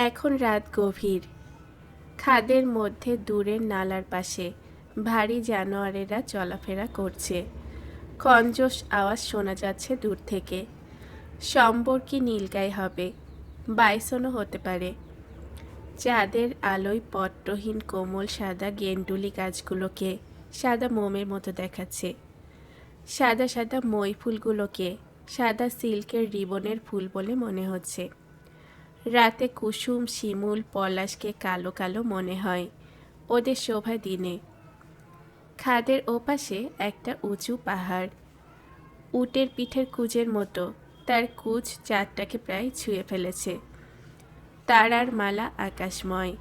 এখন রাত গভীর। খাদের মধ্যে দূরের নালার পাশে ভারী জানোয়ারেরা চলাফেরা করছে। খঞ্জস আওয়াজ শোনা যাচ্ছে দূর থেকে। সম্বর কি নীলগাই হবে, বাইসনও হতে পারে। চাঁদের আলোয় পট্টহীন কোমল সাদা গেন্ডুলি গাছগুলোকে সাদা মোমের মতো দেখাচ্ছে। সাদা সাদা মই ফুলগুলোকে সাদা সিল্কের রিবনের ফুল বলে মনে হচ্ছে। রাতে কুসুম শিমুল পলাশকে কালো কালো মনে হয় ওদের শোভা দিনে। খাদের ওপাশে একটা উঁচু পাহাড়, উটের পিঠের কুঁজের মতো। তার কুঁজ চাঁদটাকে প্রায় ছুঁয়ে ফেলেছে। তারার মালা আকাশময়।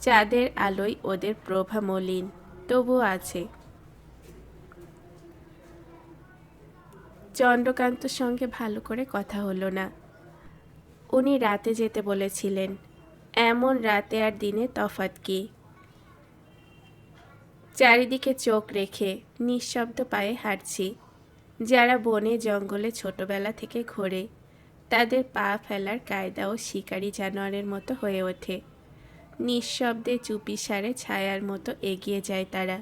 চাঁদের আলোয় ওদের প্রভা মলিন, তবুও আছে। চন্দ্রকান্তর সঙ্গে ভালো করে কথা হলো না। উনি রাতে যেতে বলেছিলেন। এমন রাতে আর দিনে তফাৎ কি? চারিদিকে চোখ রেখে নিঃশব্দ পায়ে হাঁটছি। যারা বনে জঙ্গলে ছোটবেলা থেকে ঘোরে, তাদের পা ফেলার কায়দাও শিকারি জানোয়ারের মতো হয়ে ওঠে। নিঃশব্দে চুপিসারে ছায়ার মতো এগিয়ে যায় তারা,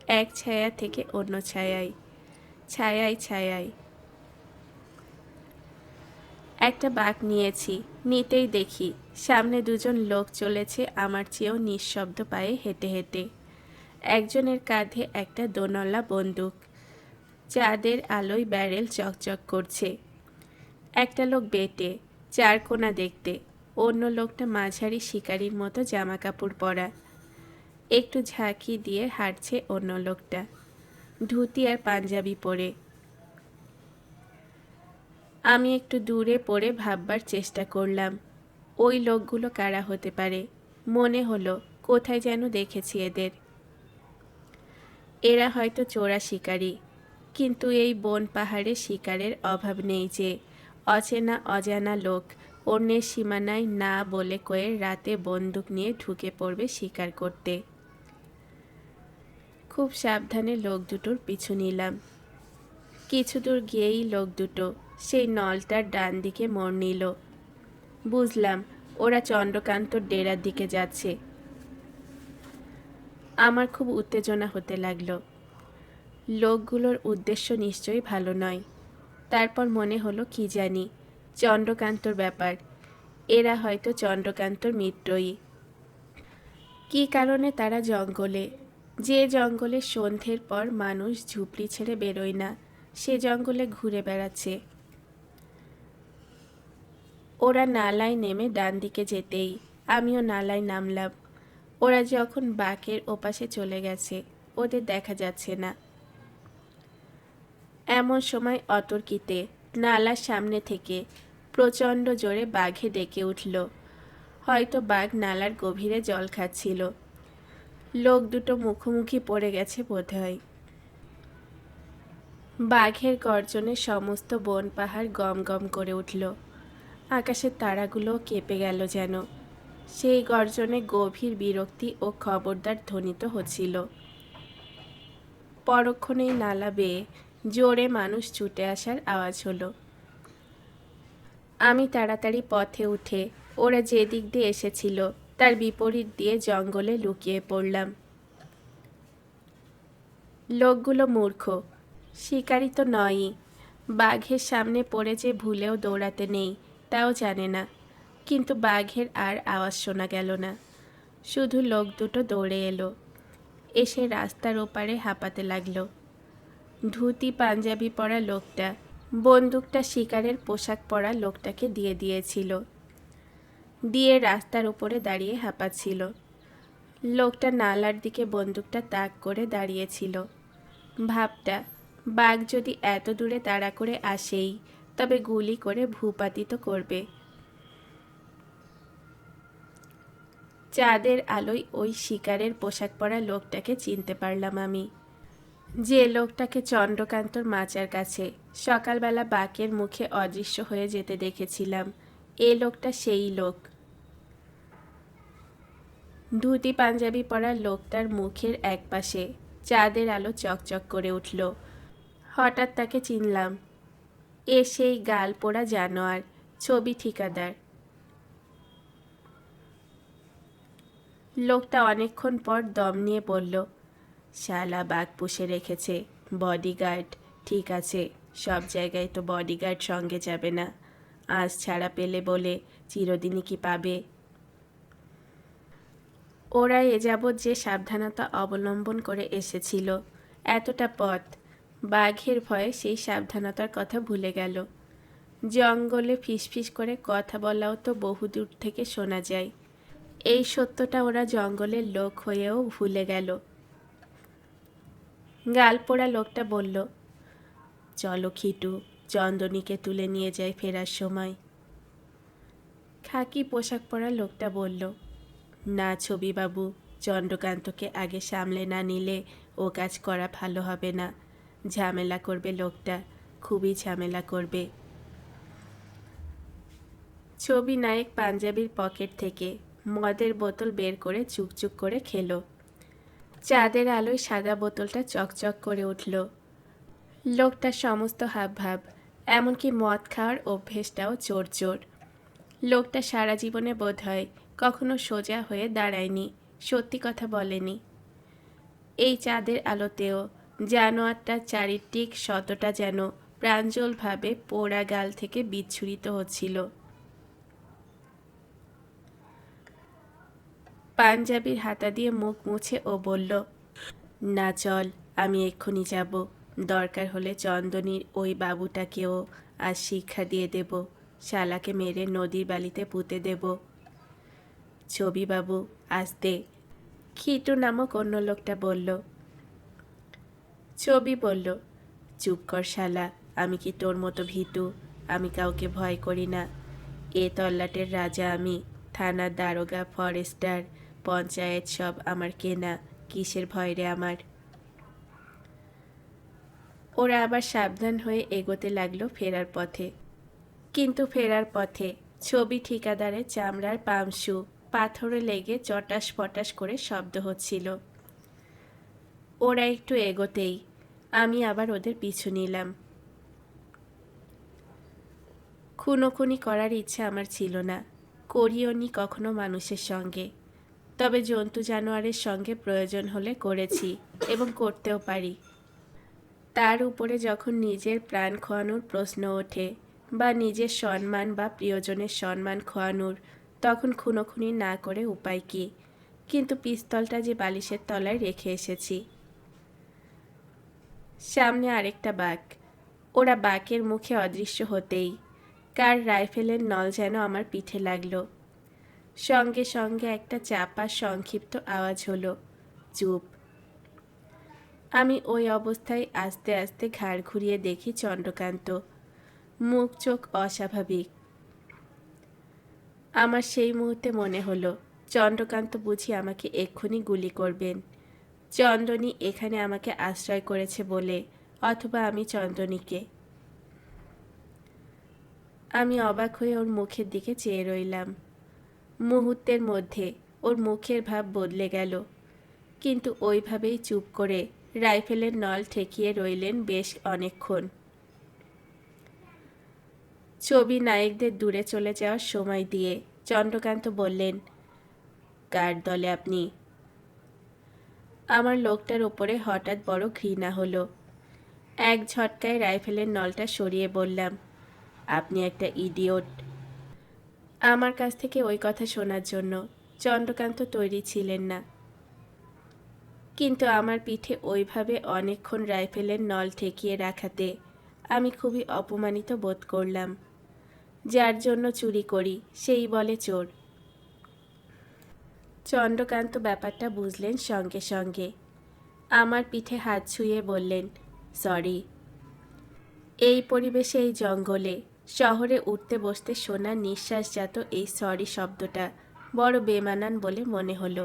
এক ছায়া থেকে অন্য ছায়ায়, ছায়ায় ছায়ায়। একটা বাঁক নিয়েছি, নিতেই দেখি সামনে দুজন লোক চলেছে আমার চেয়েও নিঃশব্দ পায়ে হেঁটে হেঁটে। একজনের কাঁধে একটা দোনলা বন্দুক। চাঁদের আলোয় ব্যারেল চকচক করছে। একটা লোক বেটে, চারকোনা দেখতে। অন্য লোকটা মাঝারি শিকারির মতো জামা কাপড় পরা। একটু ঝাঁকি দিয়ে হাঁটছে অন্য লোকটা, ধুতি আর পাঞ্জাবি পরে। আমি একটু দূরে পড়ে ভাববার চেষ্টা করলাম ওই লোকগুলো কারা হতে পারে। মনে হলো কোথায় যেন দেখেছি এদের। এরা হয়তো চোরা শিকারী, কিন্তু এই বন পাহাড়ে শিকারের অভাব নেই যে অচেনা অজানা লোক অন্যের সীমানায় না বলে কয়ে রাতে বন্দুক নিয়ে ঢুকে পড়বে শিকার করতে। খুব সাবধানে লোক দুটোর পিছু নিলাম। কিছু দূর গিয়েই লোক দুটো সেই নলটার ডান দিকে মোড় নিল। বুঝলাম ওরা চন্দ্রকান্তর ডেরার দিকে যাচ্ছে। আমার খুব উত্তেজনা হতে লাগলো। লোকগুলোর উদ্দেশ্য নিশ্চয়ই ভালো নয়। তারপর মনে হলো কি জানি চন্দ্রকান্তর ব্যাপার। এরা হয়তো চন্দ্রকান্তর মিত্রই। কী কারণে তারা জঙ্গলে, যে জঙ্গলে সন্ধ্যের পর মানুষ ঝুপড়ি ছেড়ে বেরোয় না, সে জঙ্গলে ঘুরে বেড়াচ্ছে। ওরা নালায় নেমে ডান দিকে যেতেই আমিও নালায় নামলাম। ওরা যখন বাঁকের ওপাশে চলে গেছে, ওদের দেখা যাচ্ছে না। এমন সময় অতর্কিতে নালার সামনে থেকে প্রচণ্ড জোরে বাঘে ডেকে উঠল। হয়তো বাঘ নালার গভীরে জল খাচ্ছিল। লোক দুটো মুখোমুখি পড়ে গেছে বোধহয়। বাঘের গর্জনে সমস্ত বন পাহাড় গম গম করে উঠল। আকাশের তারাগুলো কেঁপে গেল যেন। সেই গর্জনে গভীর বিরক্তি ও খবরদার ধ্বনিত হচ্ছিল। পরক্ষণেই নালা বেয়ে জোরে মানুষ ছুটে আসার আওয়াজ হলো। আমি তাড়াতাড়ি পথে উঠে ওরা যে দিক দিয়ে এসেছিল তার বিপরীত দিয়ে জঙ্গলে লুকিয়ে পড়লাম। লোকগুলো মূর্খ, শিকারি তো নয়ই। বাঘের সামনে পড়ে যে ভুলেও দৌড়াতে নেই তাও জানে না। কিন্তু বাঘের আর আওয়াজ শোনা গেল না। শুধু লোক দুটো দৌড়ে এলো, এসে রাস্তার ওপারে হাঁপাতে লাগলো। ধুতি পাঞ্জাবি পরা লোকটা বন্দুকটা শিকারের পোশাক পরা লোকটাকে দিয়ে দিয়েছিল, দিয়ে রাস্তার উপরে দাঁড়িয়ে হাঁপাচ্ছিল। লোকটা নালার দিকে বন্দুকটা তাক করে দাঁড়িয়েছিল। ভাবটা, বাঘ যদি এত দূরে তাড়া করে আসেই, তবে গুলি করে ভূপাতিত করবে। চাঁদের আলোয় ওই শিকারের পোশাক পরা লোকটাকে চিনতে পারলাম আমি, যে লোকটাকে চন্দ্রকান্তর মাচার কাছে সকালবেলা বাঘের মুখে অদৃশ্য হয়ে যেতে দেখেছিলাম। এ লোকটা সেই লোক। ধুতি পাঞ্জাবি পরা লোকটার মুখের একপাশে চাঁদের আলো চকচক করে উঠল। হঠাৎ তাকে চিনলাম। এ সেই গাল পোড়া জানোয়ার, ছবি ঠিকাদার। লোকটা অনেকক্ষণ পর দম নিয়ে বলল, শালা বাঘ পুষে রেখেছে, বডিগার্ড। ঠিক আছে, সব জায়গায় তো বডিগার্ড সঙ্গে যাবে না। আজ ছাড়া পেলে বলে চিরদিনই কি পাবে? ওরা এ যাবৎ যে সাবধানতা অবলম্বন করে এসেছিল, এতটা পথ, বাঘের ভয়ে সেই সাবধানতার কথা ভুলে গেল। জঙ্গলে ফিসফিস করে কথা বলাও তো বহুদূর থেকে শোনা যায়। এই সত্যটা ওরা জঙ্গলের লোক হয়েও ভুলে গেল। গালপোড়া লোকটা বলল, চলো খিটু, চন্দনীকে তুলে নিয়ে যাই ফেরার সময়। খাকি পোশাক পরা লোকটা বলল, না ছবিবাবু, চন্দ্রকান্তকে আগে সামলে না নিলে ও কাজ করা ভালো হবে না। ঝামেলা করবে লোকটা, খুবই ঝামেলা করবে। ছবি নায়ক পাঞ্জাবির পকেট থেকে মদের বোতল বের করে চুকচুক করে খেলো। চাঁদের আলোয় সাদা বোতলটা চকচক করে উঠল। লোকটার সমস্ত হাবভাব, এমনকি মদ খাওয়ার অভ্যেসটাও চোর চোর। লোকটা সারা জীবনে বোধহয় কখনো সোজা হয়ে দাঁড়ায়নি, সত্যি কথা বলেনি। এই চাঁদের আলোতেও জানোয়ারটার চারিদিক শতটা যেন প্রাঞ্জলভাবে পোড়া গাল থেকে বিচ্ছুরিত হচ্ছিল। পাঞ্জাবির হাতা দিয়ে মুখ মুছে ও বলল, না চল, আমি এক্ষুনি যাব। দরকার হলে চন্দনীর ওই বাবুটাকেও আজ শিক্ষা দিয়ে দেব, শালাকে মেরে নদীর বালিতে পুঁতে দেব। ছবিবাবু আসতে, খিটু নামক অন্য লোকটা বলল। ছবি বলল, চুপ কর শালা, আমি কি তোর মতো ভীতু? আমি কাউকে ভয় করি না। এ তল্লাটের রাজা আমি, থানার দারোগা, ফরেস্টার, পঞ্চায়েত সব আমার কেনা, কিসের ভয় রে আমার? ওরা আবার সাবধান হয়ে এগোতে লাগলো ফেরার পথে। কিন্তু ফেরার পথে ছবি ঠিকাদারের চামড়ার পামসু পাথরে লেগে চটাস পটাস করে শব্দ হচ্ছিল। ওরা একটু এগোতেই আমি আবার ওদের পিছু নিলাম। খুনোখুনি করার ইচ্ছে আমার ছিল না, করিও নি কখনো মানুষের সঙ্গে। তবে জন্তু জানোয়ারের সঙ্গে প্রয়োজন হলে করেছি এবং করতেও পারি। তার উপরে যখন নিজের প্রাণ খোয়ানোর প্রশ্ন ওঠে বা নিজের সম্মান বা প্রিয়জনের সম্মান খোয়ানোর, তখন খুনোখুনি না করে উপায় কী? কিন্তু পিস্তলটা যে বালিশের তলায় রেখে এসেছি। সামনে আরেকটা বাঘ। ওরা বাঘের মুখে অদৃশ্য হতেই কার রাইফেলের নল যেন আমার পিঠে লাগলো। সঙ্গে সঙ্গে একটা চাপা সংক্ষিপ্ত আওয়াজ হলো, চুপ। আমি ওই অবস্থায় আস্তে আস্তে ঘাড় ঘুরিয়ে দেখি চন্দ্রকান্ত, মুখ চোখ অস্বাভাবিক। আমার সেই মুহূর্তে মনে হলো চন্দ্রকান্ত বুঝি আমাকে এক্ষুনি গুলি করবেন। চন্দনী এখানে আমাকে আশ্রয় করেছে বলে, অথবা আমি চন্দনীকে। আমি অবাক হয়ে ওর মুখের দিকে চেয়ে রইলাম। মুহূর্তের মধ্যে ওর মুখের ভাব বদলে গেল, কিন্তু ওইভাবেই চুপ করে রাইফেলের নল ঠেকিয়ে রইলেন বেশ অনেকক্ষণ। ছবি নায়কদের দূরে চলে যাওয়ার সময় দিয়ে চন্দ্রকান্ত বললেন, কার দলে আপনি? আমার লোকটার ওপরে হঠাৎ বড় ঘৃণা হলো। এক ঝটকায় রাইফেলের নলটা সরিয়ে বললাম, আপনি একটা ইডিওট। আমার কাছ থেকে ওই কথা শোনার জন্য চন্দ্রকান্ত তৈরি ছিলেন না, কিন্তু আমার পিঠে ওইভাবে অনেকক্ষণ রাইফেলের নল ঠেকিয়ে রাখাতে আমি খুবই অপমানিত বোধ করলাম। যার জন্য চুরি করি সেই বলে চোর। চন্দ্রকান্ত ব্যাপারটা বুঝলেন সঙ্গে সঙ্গে। আমার পিঠে হাত ছুঁয়ে বললেন, সরি। এই পরিবেশে, এই জঙ্গলে, শহরে উঠতে বসতে শোনা নিঃশ্বাসজাত এই সরি শব্দটা বড় বেমানান বলে মনে হলো।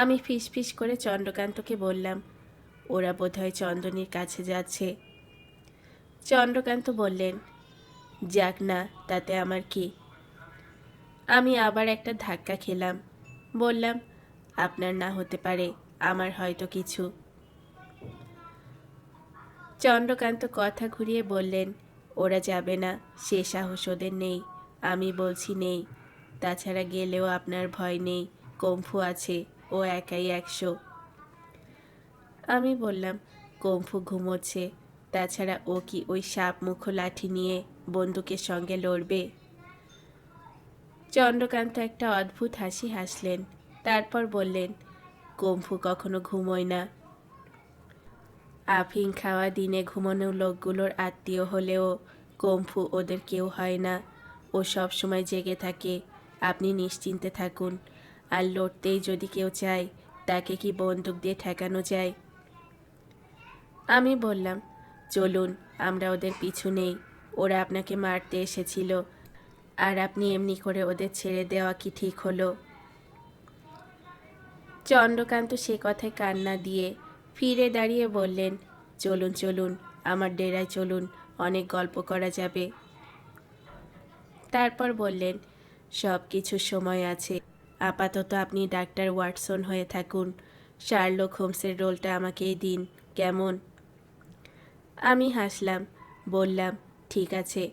আমি ফিসফিস করে চন্দ্রকান্তকে বললাম, ওরা বোধহয় চন্দনীর কাছে যাচ্ছে। চন্দ্রকান্ত বললেন, যাক না, তাতে আমার কি? আমি আবার একটা ধাক্কা খেলাম। বললাম, আপনার না হতে পারে, আমার হয়তো কিছু। চন্দ্রকান্ত কথা ঘুরিয়ে বললেন, ওরা যাবে না, সে সাহস ওদের নেই। আমি বলছি নেই। তাছাড়া গেলেও আপনার ভয় নেই, কম্ফু আছে, ও একাই 100। আমি বললাম, কম্ফু ঘুমোচ্ছে, তাছাড়া ও কি ওই সাপ মুখো লাঠি নিয়ে বন্দুকের সঙ্গে লড়বে? চন্দ্রকান্ত একটা অদ্ভুত হাসি হাসলেন, তারপর বললেন, কম্ফু কখনো ঘুমোয় না। আফিং খাওয়া দিনে ঘুমানো লোকগুলোর আত্মীয় হলেও কম্ফু ওদের কেউ হয় না। ও সব সময় জেগে থাকে। আপনি নিশ্চিন্তে থাকুন। আর লড়তেই যদি কেউ চায়, তাকে কি বন্দুক দিয়ে ঠেকানো যায়? আমি বললাম, চলুন, আমরা ওদের পিছু নেই। ওরা আপনাকে মারতে এসেছিল, আর আপনি এমনি করে ওদের ছেড়ে দেওয়া কি ঠিক হলো? চন্দ্রকান্ত সে কথায় কান না দিয়ে ফিরে দাঁড়িয়ে বললেন, চলুন চলুন, আমার ডেরায় চলুন, অনেক গল্প করা যাবে। তারপর বললেন, সব কিছুর সময় আছে। আপাতত আপনি ডাক্তার ওয়াটসন হয়ে থাকুন। শার্লক হোমসের রোলটা আমাকেই দিন, কেমন? আমি হাসলাম, বললাম, ঠিক আছে।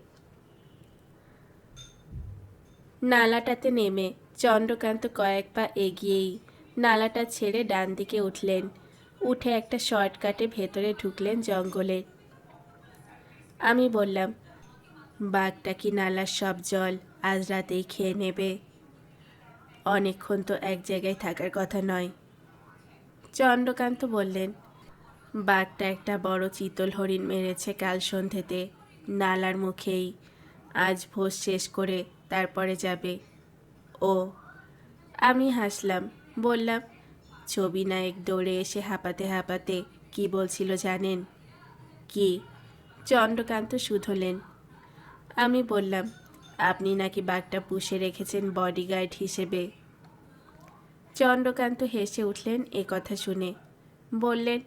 নালাটাতে নেমে চন্দ্রকান্ত কয়েক পা এগিয়েই নালাটা ছেড়ে ডান দিকে উঠলেন। উঠে একটা শর্টকাটে ভেতরে ঢুকলেন জঙ্গলে। আমি বললাম, বাঘটা কি নালার সব জল আজ রাতেই খেয়ে নেবে? অনেকক্ষণ তো এক জায়গায় থাকার কথা নয়। চন্দ্রকান্ত বললেন, বাঘটা একটা বড় চিতল হরিণ মেরেছে কাল সন্ধেতে, নালার মুখেই। আজ ভোজ শেষ করে তারপরে যাবে ও। আমি হাসলাম, বললাম, ছবি নায়ক দৌড়ে এসে হাঁপাতে হাঁপাতে কি বলছিল জানেন? কি? চন্দ্রকান্ত শুধলেন। আমি বললাম, আপনি নাকি বাঘটা পুষে রেখেছেন বডিগার্ড হিসেবে। চন্দ্রকান্ত হেসে উঠলেন এ কথা শুনে। বললেন,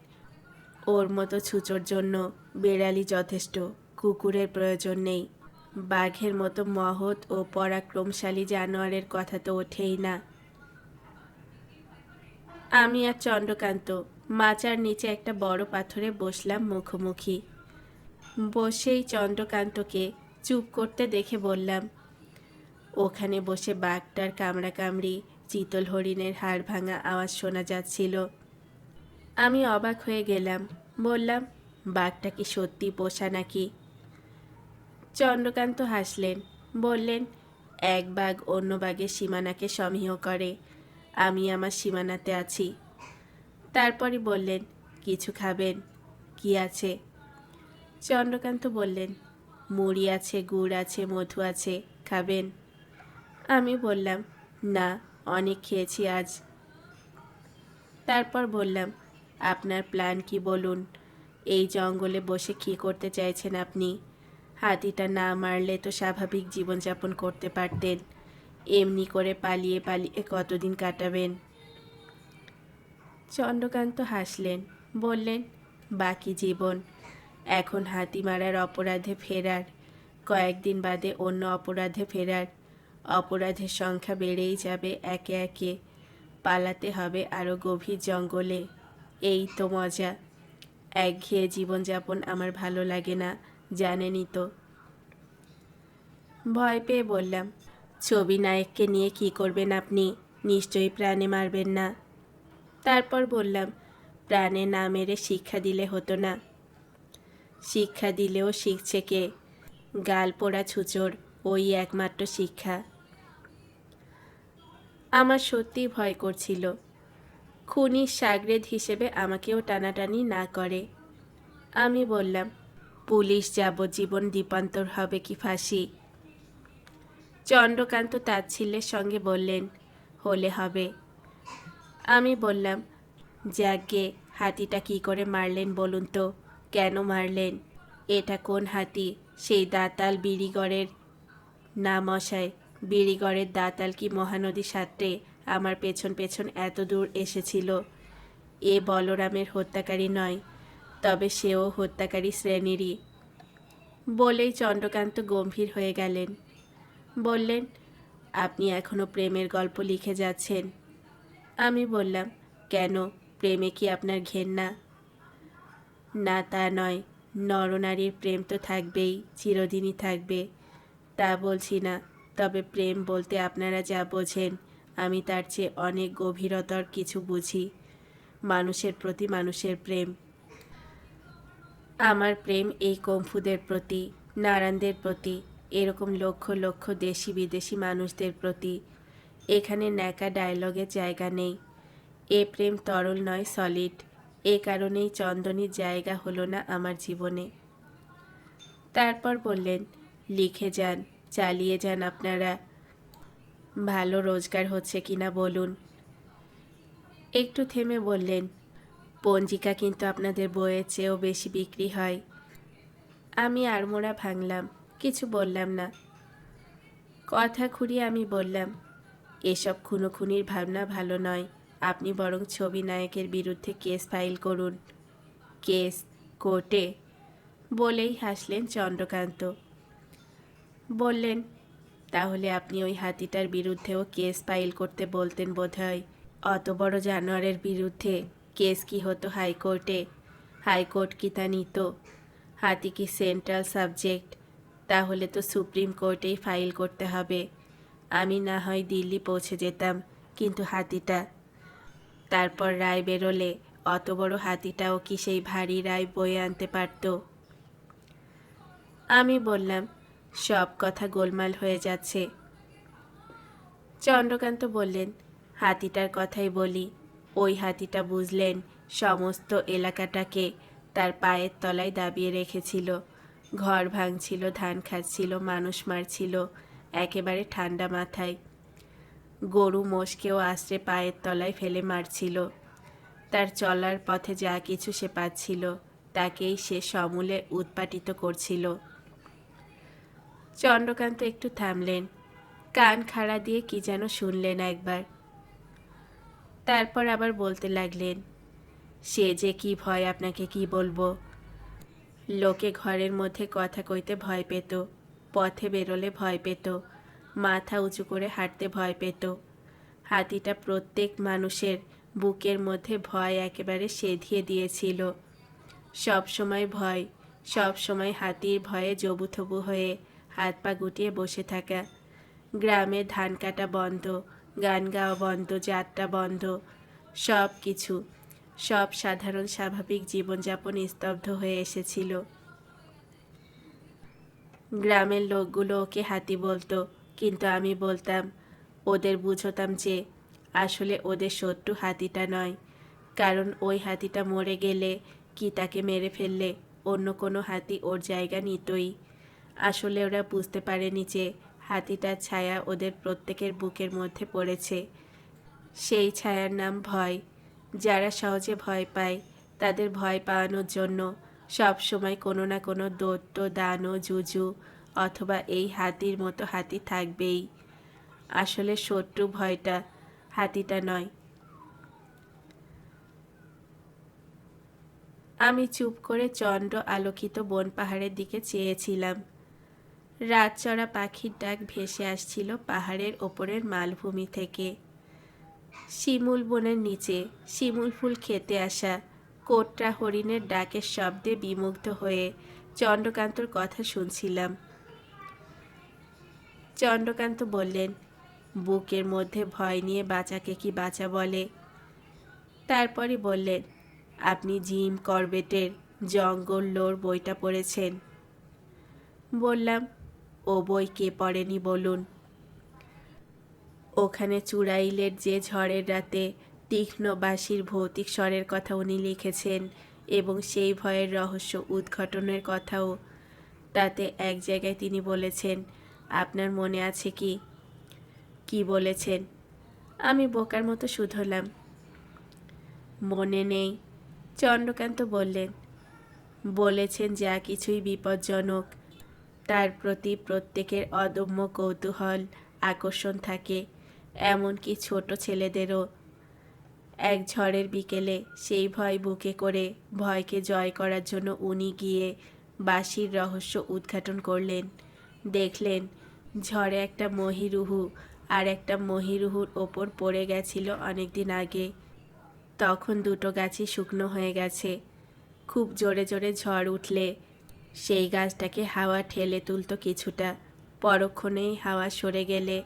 ওর মতো ছুঁচোর জন্য বেড়ালি যথেষ্ট, কুকুরের প্রয়োজন নেই। বাঘের মতো মহৎ ও পরাক্রমশালী জানোয়ারের কথা তো ওঠেই না। আমি আর চন্দ্রকান্ত মাচার নিচে একটা বড় পাথরে বসলাম মুখোমুখি। বসেই চন্দ্রকান্তকে চুপ করতে দেখে বললাম, ওখানে বসে বাঘটার কামড়াকামড়ি, চিতল হরিণের হাড় ভাঙা আওয়াজ শোনা যাচ্ছিল। আমি অবাক হয়ে গেলাম, বললাম, বাঘটা কি সত্যি পোষা নাকি? চন্দ্রকান্ত হাসলেন, বললেন, এক বাঘ অন্য বাঘের সীমানাকে সমীহ করে। আমি আমার সীমানাতে আছি। তারপরই বললেন, কিছু খাবেন? কি আছে? চন্দ্রকান্ত বললেন, মুড়ি আছে, গুড় আছে, মধু আছে, খাবেন? আমি বললাম, না, অনেক খেয়েছি আজ। তারপর বললাম, আপনার প্ল্যান কি বলুন? এই জঙ্গলে বসে কী করতে চাইছেন আপনি? হাতিটা না মারলে তো স্বাভাবিক জীবনযাপন করতে পারতেন। এমনি করে পালিয়ে পালিয়ে কতদিন কাটাবেন? চন্দ্রকান্ত হাসলেন, বললেন, বাকি জীবন। এখন হাতি মারার অপরাধে ফেরার, কয়েকদিন বাদে অন্য অপরাধে ফেরার। অপরাধের সংখ্যা বেড়েই যাবে একে একে। পালাতে হবে আরও গভীর জঙ্গলে। এই তো মজা। একঘেয়ে জীবনযাপন আমার ভালো লাগে না, জানেনই তো। ভয় পেয়ে বললাম, ছবি নায়ককে নিয়ে কি করবেন আপনি? নিশ্চয়ই প্রাণে মারবেন না। তারপর বললাম, প্রাণে না মেরে শিক্ষা দিলে হতো না? শিক্ষা দিলেও শিখছে কে? গাল পোড়া ছুচোর, ওই একমাত্র শিক্ষা। আমার সত্যিই ভয় করছিল, খুনির শাগরেদ হিসেবে আমাকেও টানাটানি না করে। আমি বললাম, পুলিশ যাবজ্জীবন দ্বীপান্তর হবে কি ফাঁসি? চন্দ্রকান্ত তাচ্ছিল্যের সঙ্গে বললেন, হলে হবে। আমি বললাম, যাকে হাতিটা কি করে মারলেন বলুন তো? কেন মারলেন? এটা কোন হাতি? সেই দাঁতাল বিড়িগড়ের? না মশাই, বিড়িগড়ের দাঁতাল কি মহানদী সাঁতরে আমার পেছন পেছন এত দূর এসেছিল? এ বলরামের হত্যাকারী নয়, তবে সেও হত্যাকারী শ্রেণীরই। বলেই চন্দ্রকান্ত গম্ভীর হয়ে গেলেন। বললেন, আপনি এখনো প্রেমের গল্প লিখে যাচ্ছেন? আমি বললাম, কেন, প্রেমে কি আপনার ঘেন্না? না, তা নয়। নরনারীর প্রেম তো থাকবেই, চিরদিনই থাকবে, তা বলছি না। তবে প্রেম বলতে আপনারা যা বোঝেন আমি তার চেয়ে অনেক গভীরতর কিছু বুঝি। মানুষের প্রতি মানুষের প্রেম। আমার প্রেম এই কম্ফুদের প্রতি, নারায়ণদের প্রতি, এরকম লক্ষ লক্ষ দেশি বিদেশি মানুষদের প্রতি। এখানে ন্যাকা ডায়লগের জায়গা নেই। এ প্রেম তরল নয়, সলিড। এ কারণেই চন্দনীর জায়গা হলো না আমার জীবনে। তারপর বললেন, লিখে যান, চালিয়ে যান আপনারা। ভালো রোজগার হচ্ছে কিনা বলুন। একটু থেমে বললেন, পঞ্জিকা কিন্তু আপনাদের বইয়ের চেয়েও বেশি বিক্রি হয়। আমি আড়মোড়া ভাঙলাম, কিছু বললাম না। কথা ঘুরিয়ে আমি বললাম, এসব খুনোখুনির ভাবনা ভালো নয়। আপনি বরং ছবি নায়কের বিরুদ্ধে কেস ফাইল করুন। কেস? কোর্টে? বলেই হাসলেন চন্দ্রকান্ত। বললেন, তাহলে আপনি ওই হাতিটার বিরুদ্ধেও কেস ফাইল করতে বলতেন বোধহয়। অত বড় জানোয়ারের বিরুদ্ধে কেস কি হতো হাইকোর্টে? হাইকোর্ট কি তা নিত? হাতি কি সেন্ট্রাল সাবজেক্ট? তাহলে তো সুপ্রিম কোর্টেই ফাইল করতে হবে। আমি না হয় দিল্লি পৌঁছে যেতাম, কিন্তু হাতিটা। তারপর রায় বেরোলে অত বড় হাতিটাও কি সেই ভারী রায় বয়ে আনতে পারত? আমি বললাম, সব কথা গোলমাল হয়ে যাচ্ছে। চন্দ্রকান্ত বললেন, হাতিটার কথাই বলি। ওই হাতিটা বুঝলেন সমস্ত এলাকাটাকে তার পায়ের তলায় দাবিয়ে রেখেছিল। ঘর ভাঙছিল, ধান খাচ্ছিল, মানুষ মারছিল একেবারে ঠান্ডা মাথায়। গরু মোষকেও আশ্রে পায়ের তলায় ফেলে মারছিল। তার চলার পথে যা কিছু সে পাচ্ছিল তাকেই সে সমূলে উৎপাটিত করছিল। চন্দ্রকান্ত একটু থামলেন, কান খাড়া দিয়ে কি যেন শুনলেন একবার। তারপর আবার বলতে লাগলেন, সে যে কি ভয় আপনাকে কি বলবো। লোকে ঘরের মধ্যে কথা কইতে ভয় পেত, পথে বেরোলে ভয় পেত, মাথা উঁচু করে হাঁটতে ভয় পেত। হাতিটা প্রত্যেক মানুষের বুকের মধ্যে ভয় একেবারে সেধিয়ে দিয়েছিল। সব সময় ভয়, সব সময় হাতির ভয়ে জবুথবু হয়ে হাত পা গুটিয়ে বসে থাকা। গ্রামে ধান কাটা বন্ধ, গান গাওয়া বন্ধ, যাত্রা বন্ধ, সব কিছু, সব সাধারণ স্বাভাবিক জীবনযাপন স্তব্ধ হয়ে এসেছিল। গ্রামের লোকগুলো ওকে হাতি বলতো, কিন্তু আমি বলতাম, ওদের বুঝতাম যে আসলে ওদের শত্রু হাতিটা নয়। কারণ ওই হাতিটা মরে গেলে কি তাকে মেরে ফেললে অন্য কোনো হাতি ওর জায়গা নিতই। আসলে ওরা বুঝতে পারেনি যে হাতিটার ছায়া ওদের প্রত্যেকের বুকের মধ্যে পড়েছে। সেই ছায়ার নাম ভয়। যারা সহজে ভয় পায় তাদের ভয় পাওয়ানোর জন্য সব সময় কোনো না কোনো দৈত্য, দানব, জুজু অথবা এই হাতির মতো হাতি থাকবেই। আসলে শত্রু ভয়টা, হাতিটা নয়। আমি চুপ করে চন্দ্র আলোকিত বন পাহাড়ের দিকে চেয়েছিলাম। রাতচরা পাখির ডাক ভেসে আসছিল পাহাড়ের ওপরের মালভূমি থেকে। শিমুল বনের নিচে শিমুল ফুল খেতে আসা কোটরা হরিণের ডাকের শব্দে বিমুগ্ধ হয়ে চন্দ্রকান্তর কথা শুনছিলাম। চন্দ্রকান্ত বললেন, বুকের মধ্যে ভয় নিয়ে বাঁচাকে কি বাঁচা বলে? তারপরই বললেন, আপনি জিম করবেটের জঙ্গল লোর বইটা পড়েছেন? বললাম, ও বই কে পড়েনি বলুন। ওখানে চুড়াইলের যে ঝড়ের রাতে তীক্ষ্ণ বাঁশির ভৌতিক স্বরের কথা উনি লিখেছেন এবং সেই ভয়ের রহস্য উদ্ঘাটনের কথাও। তাতে এক জায়গায় তিনি বলেছেন, আপনার মনে আছে কি? কি বলেছেন? আমি বোকার মতো শুধলাম, মনে নেই। চন্দ্রকান্ত বললেন, বলেছেন যা কিছুই বিপজ্জনক তার প্রতি প্রত্যেকের অদম্য কৌতূহল, আকর্ষণ থাকে, এমনকি ছোট ছেলেদেরও। এক ঝড়ের বিকেলে সেই ভয় বুকে করে ভয়কে জয় করার জন্য উনি গিয়ে বাঁশির রহস্য উদ্ঘাটন করলেন। দেখলেন ঝড়ে একটা মহিরুহু আর একটা মহিরুহুর ওপর পড়ে গেছিল অনেকদিন আগে। তখন দুটো গাছই শুকনো হয়ে গেছে। খুব জোরে জোরে ঝড় উঠলে সেই গাছটাকে হাওয়া ঠেলে তুলত কিছুটা, পরক্ষণেই হাওয়া সরে গেলে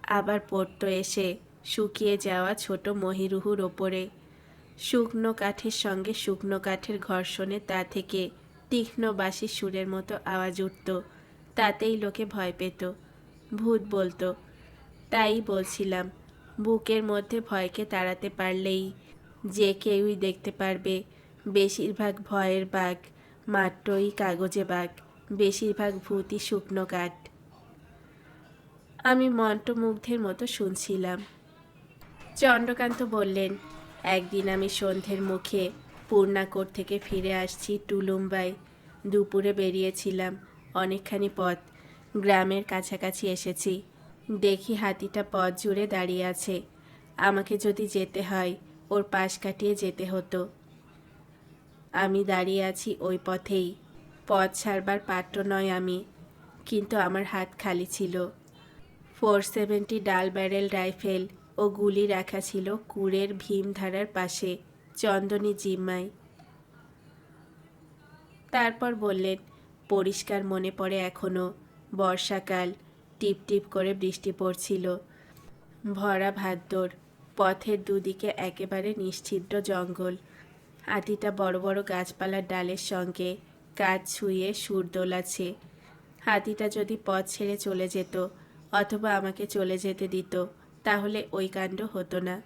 আবার পড়তো এসে শুকিয়ে যাওয়া ছোট মহিরুহুর ওপরে। শুকনো কাঠের সঙ্গে শুকনো কাঠের ঘর্ষণে তা থেকে তীক্ষ্ণ বাঁশি সুরের মতো আওয়াজ উঠত। তাতেই লোকে ভয় পেত, ভূত বলতো। তাই বলছিলাম, বুকের মধ্যে ভয়কে তাড়াতে পারলেই যে কেউই দেখতে পারবে। বেশিরভাগ ভয়ের বাঘ মাত্রই কাগজে বাঘ, বেশিরভাগ ভূতই শুকনো কাঠ। আমি মন্ত্রমুগ্ধের মতো শুনছিলাম। চন্দ্রকান্ত বললেন, একদিন আমি সন্ধ্যের মুখে পূর্ণাকোট থেকে ফিরে আসছি টুলুম্বাই। দুপুরে বেরিয়েছিলাম অনেকখানি পথ, গ্রামের কাছাকাছি এসেছি। দেখি হাতিটা পথ জুড়ে দাঁড়িয়ে আছে। আমাকে যদি যেতে হয় ওর পাশ কাটিয়ে যেতে হতো। আমি দাঁড়িয়ে আছি ওই পথেই, পথ ছাড়বার পাত্র নয় আমি, কিন্তু আমার হাত খালি ছিল। 470 ডাল ব্যারেল রাইফেল ও গুলি রাখা ছিল কুড়ের ভীমধারার পাশে চন্দনী জিম্মায়। তারপর বললেন, পরিষ্কার মনে পড়ে এখনো, বর্ষাকাল, টিপ টিপ করে বৃষ্টি পড়ছিল, ভরা ভাদ্র, পথের দুদিকে একেবারে নিশ্ছিদ্র জঙ্গল। হাতিটা বড় বড় গাছপালার ডালের সঙ্গে কাজ ছুঁয়ে সুর দোলাচ্ছে। হাতিটা যদি পথ ছেড়ে চলে যেত অথবা আমাকে চলে যেতে দিত, তাহলে ওই কাণ্ড হতো না।